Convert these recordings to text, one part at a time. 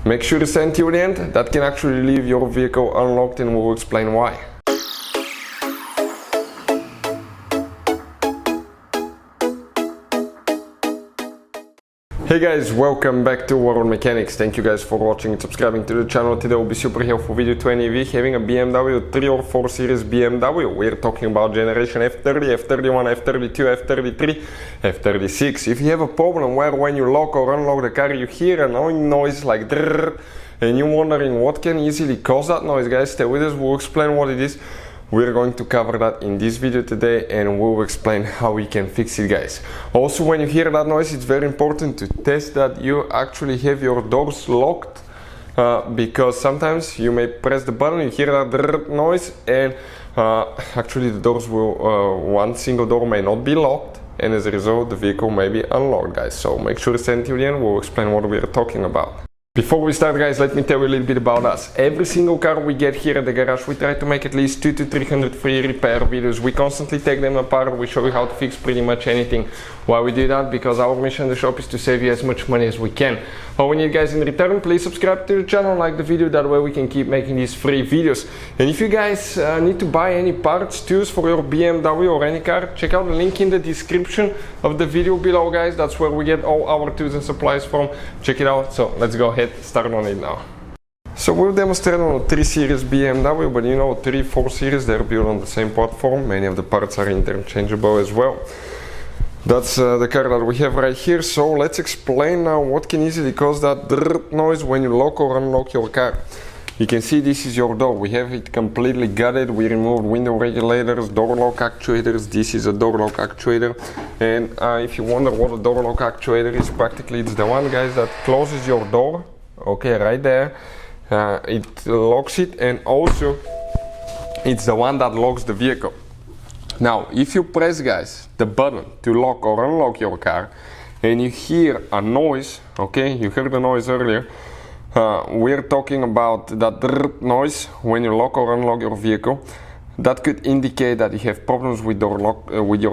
Make sure to stay until the end. That can actually leave your vehicle unlocked, and we'll explain why. Hey guys, welcome back to World Mechanics. Thank you guys for watching and subscribing to the channel. Today will be super helpful video to any of you having a BMW 3 or 4 series BMW. We're talking about generation F30, F31, F32, F33, F36. If you have a problem where when you lock or unlock the car you hear an annoying noise like drrrr, and you're wondering what can easily cause that noise, guys, stay with us, we'll explain what it is. We're going to cover that in this video today, and we'll explain how we can fix it, guys. Also, when you hear that noise, it's very important to test that you actually have your doors locked, because sometimes you may press the button, you hear that noise, and actually the doors will, one single door may not be locked, and as a result the vehicle may be unlocked, guys. So make sure to stay until the end, we'll explain what we're talking about. Before we start, guys, let me tell you a little bit about us. Every single car we get here at the garage, we try to make at least 200 to 300 free repair videos. We constantly take them apart, we show you how to fix pretty much anything. Why we do that? Because our mission in the shop is to save you as much money as we can. All we need, guys, in return, please subscribe to the channel, like the video, that way we can keep making these free videos. And if you guys need to buy any parts, tools for your BMW or any car, check out the link in the description of the video below, guys. That's where we get all our tools and supplies from. Check it out. So let's go ahead, start on it now. So we'll demonstrate on a 3 series BMW, but you know, 3, 4 series, they're built on the same platform. Many of the parts are interchangeable as well. That's the car that we have right here. So let's explain now what can easily cause that drrrr noise when you lock or unlock your car. You can see this is your door. We have it completely gutted. We removed window regulators, door lock actuators. This is a door lock actuator. And if you wonder what a door lock actuator is, practically it's the one, guys, that closes your door. Okay, right there. It locks it, and also it's the one that locks the vehicle. Now, if you press, guys, the button to lock or unlock your car, and you hear a noise, okay, you heard the noise earlier, we're talking about that noise when you lock or unlock your vehicle. That could indicate that you have problems with your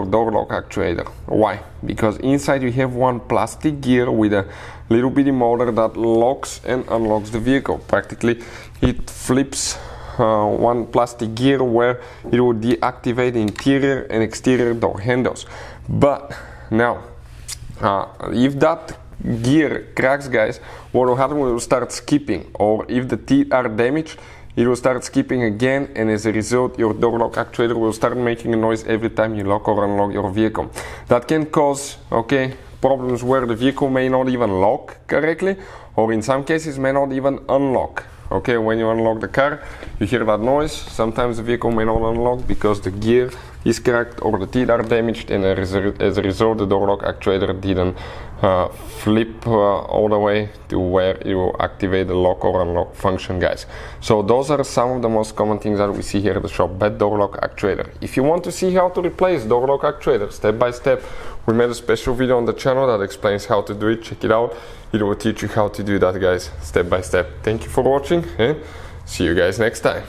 door lock actuator. Why? Because inside you have one plastic gear with a little bitty motor that locks and unlocks the vehicle. Practically, it flips one plastic gear where it will deactivate interior and exterior door handles. But now, if that gear cracks, guys, what will happen? Will start skipping, or if the teeth are damaged, it will start skipping again, and as a result your door lock actuator will start making a noise every time you lock or unlock your vehicle. That can cause, okay, problems where the vehicle may not even lock correctly, or in some cases may not even unlock. Okay, when you unlock the car, you hear that noise. Sometimes the vehicle may not unlock because the gear is cracked or the teeth are damaged, and as a result the door lock actuator didn't flip all the way to where it will activate the lock or unlock function, guys. So those are some of the most common things that we see here at the shop, bad door lock actuator. If you want to see how to replace door lock actuator step by step, we made a special video on the channel that explains how to do it. Check it out. It will teach you how to do that, guys, step by step. Thank you for watching, and see you guys next time.